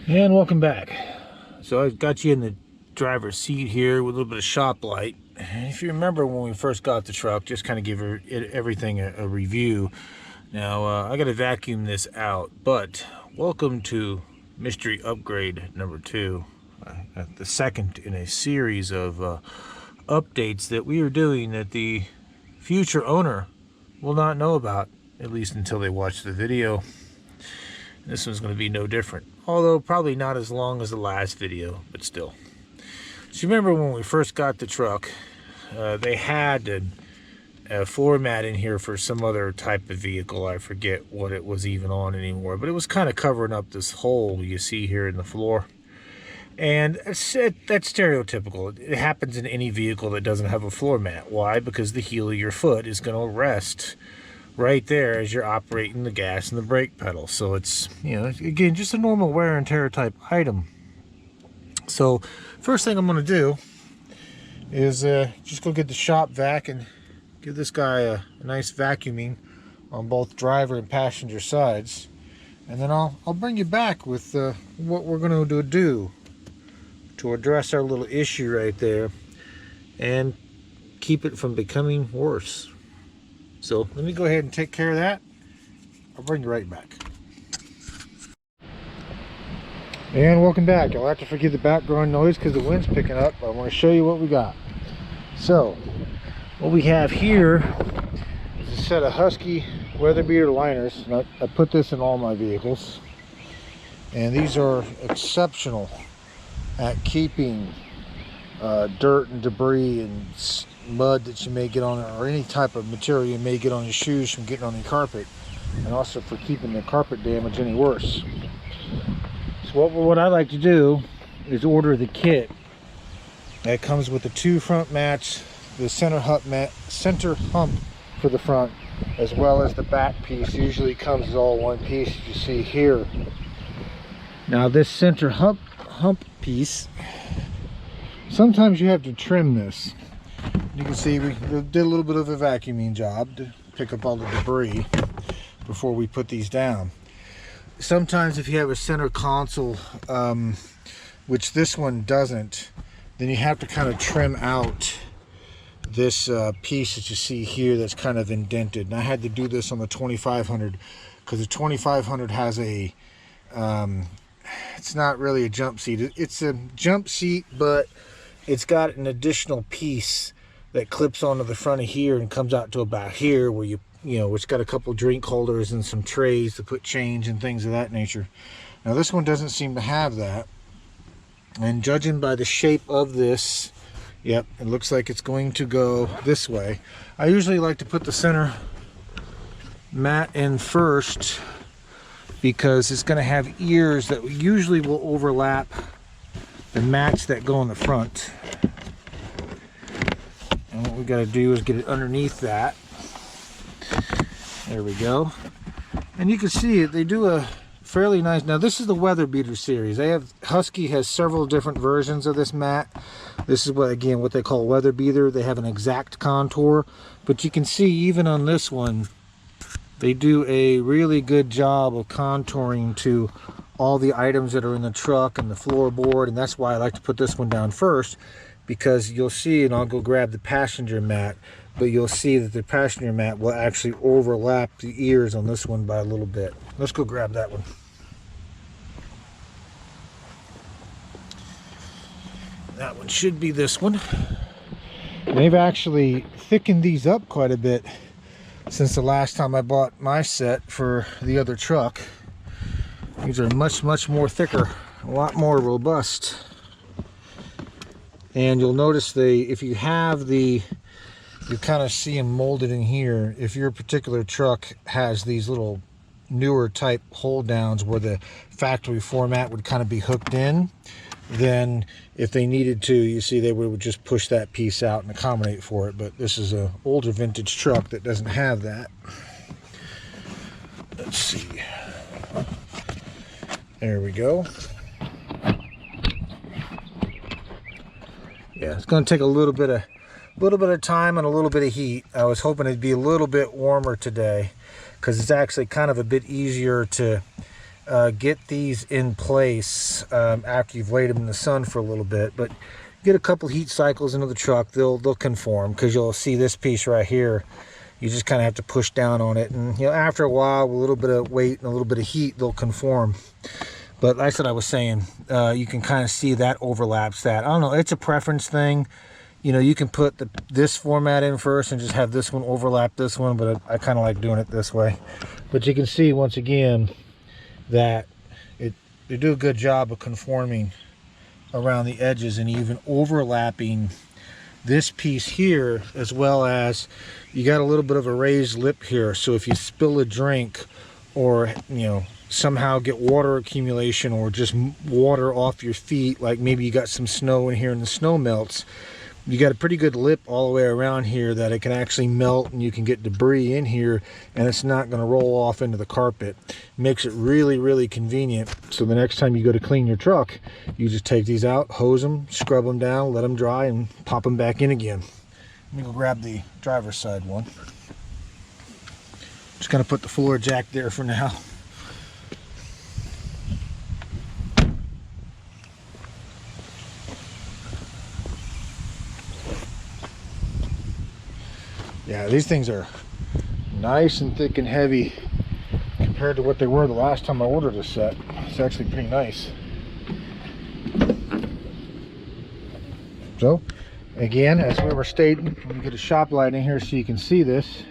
And welcome back. So I've got you in the driver's seat here with a little bit of shop light. If you remember when we first got the truck, just kind of give everything a review. Now I got to vacuum this out, but welcome to mystery upgrade number 2, the second in a series of updates that we are doing that the future owner will not know about, at least until they watch the video. This one's going to be no different, although probably not as long as the last video, but still. So you remember when we first got the truck, they had a floor mat in here for some other type of vehicle. I forget what it was even on anymore, but it was kind of covering up this hole you see here in the floor. And that's stereotypical. It happens in any vehicle that doesn't have a floor mat. Why? Because the heel of your foot is going to rest right there as you're operating the gas and the brake pedal. So it's, again, just a normal wear and tear type item. So first thing I'm going to do is just go get the shop vac and give this guy a nice vacuuming on both driver and passenger sides, and then I'll bring you back with what we're going to do to address our little issue right there and keep it from becoming worse. So let me go ahead and take care of that. I'll bring you right back. And welcome back. I'll have to forgive the background noise because the wind's picking up. I want to show you what we got. So what we have here is a set of Husky weather beater liners. And I put this in all my vehicles, and these are exceptional at keeping dirt and debris and mud that you may get on it, or any type of material you may get on your shoes from getting on your carpet, and also for keeping the carpet damage any worse. So what I like to do is order the kit that comes with the 2 front mats, the center hump for the front, as well as the back piece. Usually comes as all one piece, as you see here. Now this center hump piece, sometimes you have to trim this. You can see we did a little bit of a vacuuming job to pick up all the debris before we put these down. Sometimes if you have a center console, which this one doesn't, then you have to kind of trim out this piece that you see here that's kind of indented. And I had to do this on the 2500 because the 2500 has a it's not really a jump seat. It's a jump seat, but it's got an additional piece that clips onto the front of here and comes out to about here, where it's got a couple drink holders and some trays to put change and things of that nature. Now this one doesn't seem to have that, and judging by the shape of this, yep, it looks like it's going to go this way. I usually like to put the center mat in first because it's going to have ears that usually will overlap the mats that go in the front. And what we got to do is get it underneath that. There we go. And you can see it, they do a fairly nice. Now this is the weather beater series. Husky has several different versions of this mat. This is what they call weather beater. They have an exact contour, but you can see even on this one they do a really good job of contouring to all the items that are in the truck and the floorboard, and that's why I like to put this one down first, because you'll see, and I'll go grab the passenger mat, but you'll see that the passenger mat will actually overlap the ears on this one by a little bit. Let's go grab that one. That one should be this one. They've actually thickened these up quite a bit since the last time I bought my set for the other truck. These are much more thicker, a lot more robust. And you'll notice if you kind of see them molded in here. If your particular truck has these little newer type hold downs where the factory format would kind of be hooked in, then if they needed to, you see, they would just push that piece out and accommodate for it. But this is an older vintage truck that doesn't have that. Let's see. There we go. Yeah, it's going to take a little bit of time and a little bit of heat. I was hoping it'd be a little bit warmer today because it's actually kind of a bit easier to get these in place after you've laid them in the sun for a little bit. But get a couple heat cycles into the truck, they'll conform, because you'll see this piece right here. You just kind of have to push down on it, and after a while, with a little bit of weight and a little bit of heat, they'll conform. But like I was saying, you can kind of see that overlaps that. I don't know, it's a preference thing. You can put this format in first and just have this one overlap this one, but I kind of like doing it this way. But you can see once again that they do a good job of conforming around the edges and even overlapping this piece here, as well as you got a little bit of a raised lip here. So if you spill a drink, or somehow get water accumulation, or just water off your feet, like maybe you got some snow in here and the snow melts, you got a pretty good lip all the way around here that it can actually melt, and you can get debris in here and it's not going to roll off into the carpet. Makes it really, really convenient. So the next time you go to clean your truck, you just take these out, hose them, scrub them down, let them dry, and pop them back in again. Let me go grab the driver's side one. Just gonna put the floor jack there for now. Yeah, these things are nice and thick and heavy compared to what they were the last time I ordered a set. It's actually pretty nice. So, again, as we were stating, let me get a shop light in here so you can see this.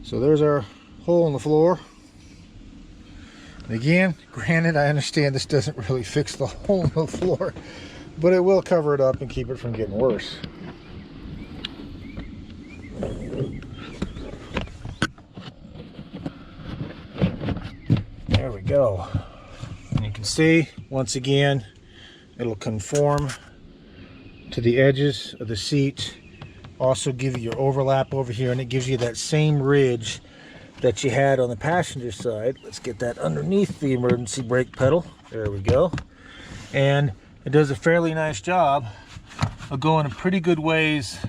So there's our hole in the floor. And again, granted, I understand this doesn't really fix the hole in the floor, but it will cover it up and keep it from getting worse. There we go. And you can see, once again, it'll conform to the edges of the seat. Also give you your overlap over here, and it gives you that same ridge that you had on the passenger side. Let's get that underneath the emergency brake pedal. There we go. And it does a fairly nice job of going a pretty good ways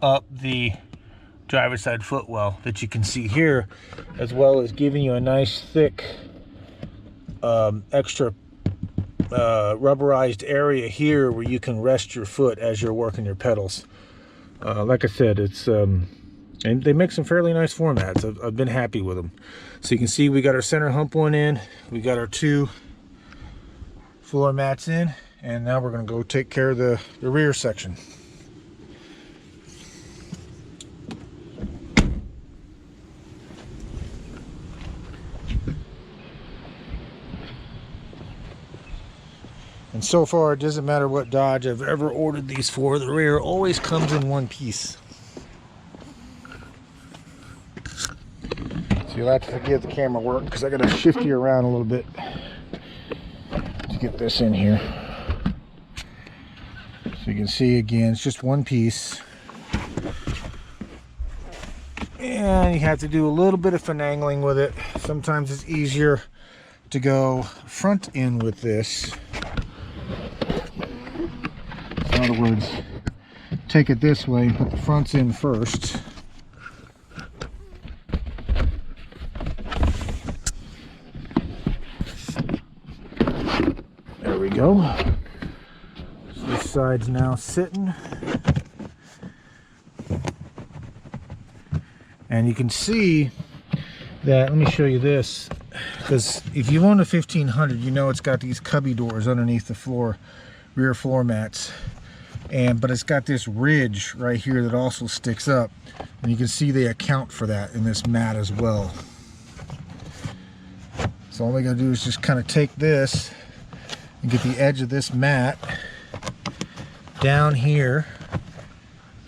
up the driver's side footwell that you can see here, as well as giving you a nice thick extra rubberized area here where you can rest your foot as you're working your pedals. Like I said, it's and they make some fairly nice formats. I've been happy with them. So you can see we got our center hump one in, we got our 2 floor mats in, and now we're going to go take care of the rear section. And so far, it doesn't matter what Dodge I've ever ordered these for, the rear always comes in one piece. So you'll have to forgive the camera work because I got to shift you around a little bit to get this in here. So you can see again, it's just one piece. And you have to do a little bit of finagling with it. Sometimes it's easier to go front in with this. In other words, take it this way and put the fronts in first. There we go. So this side's now sitting. And you can see that, let me show you this, because if you own a 1500, you know it's got these cubby doors underneath the floor, rear floor mats. But it's got this ridge right here that also sticks up, and you can see they account for that in this mat as well. So all we gotta do is just kind of take this and get the edge of this mat down here,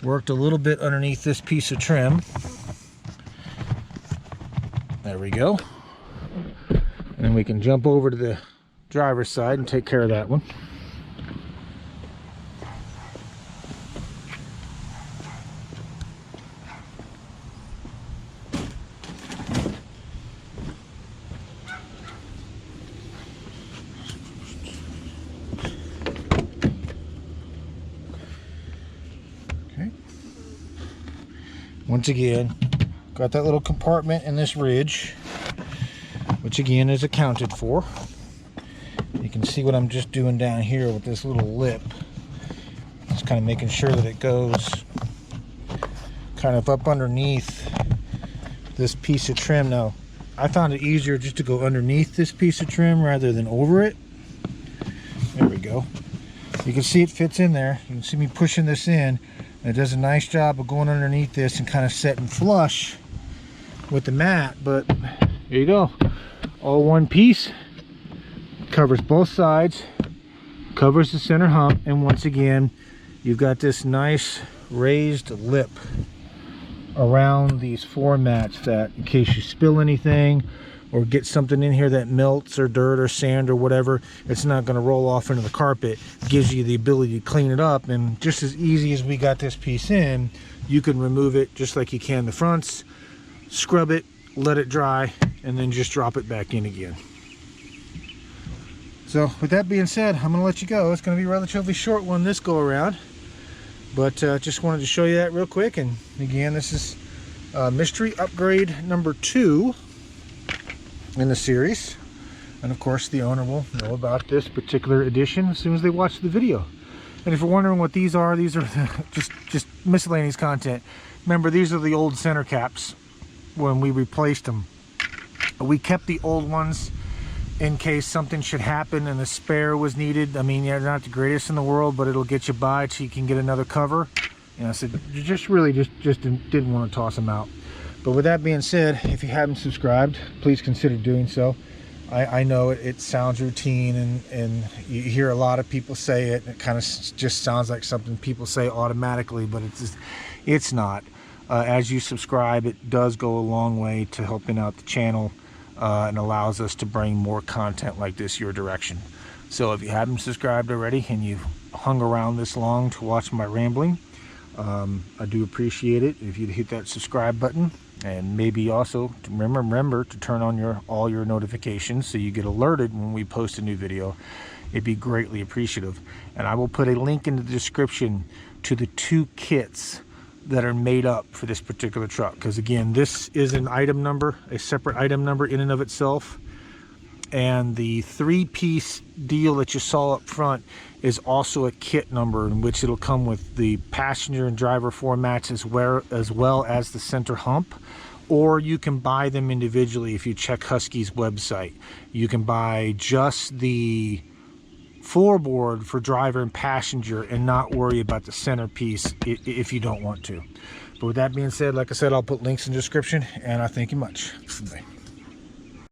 worked a little bit underneath this piece of trim. There we go. And then we can jump over to the driver's side and take care of that one. Once again, got that little compartment in this ridge, which which again is accounted for. You can see what I'm just doing down here with this little lip. Just kind of making sure that it goes kind of up underneath this piece of trim. Now, I found it easier just to go underneath this piece of trim rather than over it. There we go. You can see it fits in there. You can see me pushing this in. And it does a nice job of going underneath this and kind of setting flush with the mat. But there you go. All one piece. Covers both sides. Covers the center hump. And once again, you've got this nice raised lip around these floor mats that in case you spill anything or get something in here that melts or dirt or sand or whatever, it's not going to roll off into the carpet. It gives you the ability to clean it up, and just as easy as we got this piece in, you can remove it just like you can the fronts, scrub it, let it dry, and then just drop it back in again. So with that being said, I'm going to let you go. It's going to be a relatively short one this go around, but just wanted to show you that real quick. And again, this is mystery upgrade number 2 in the series, and of course the owner will know about this particular edition as soon as they watch the video. And if you're wondering what these are just miscellaneous content. Remember, these are the old center caps when we replaced them. We kept the old ones in case something should happen and the spare was needed. I mean, yeah, they're not the greatest in the world, but it'll get you by till you can get another cover. You know, so you just didn't want to toss them out. But with that being said, if you haven't subscribed, please consider doing so. I know it sounds routine, and you hear a lot of people say it, and it kind of just sounds like something people say automatically, but it's not. As you subscribe, it does go a long way to helping out the channel, and allows us to bring more content like this your direction. So if you haven't subscribed already and you've hung around this long to watch my rambling, I do appreciate it if you'd hit that subscribe button, and maybe also to remember to turn on all your notifications so you get alerted when we post a new video. It'd be greatly appreciative. And I will put a link in the description to the 2 kits that are made up for this particular truck, because again, this is an item number, a separate item number in and of itself, and the 3-piece deal that you saw up front is also a kit number, in which it'll come with the passenger and driver floor mats as well as the center hump. Or you can buy them individually. If you check Husky's website, you can buy just the floorboard for driver and passenger and not worry about the centerpiece if you don't want to. But with that being said, like I said, I'll put links in the description, and I thank you much. Bye.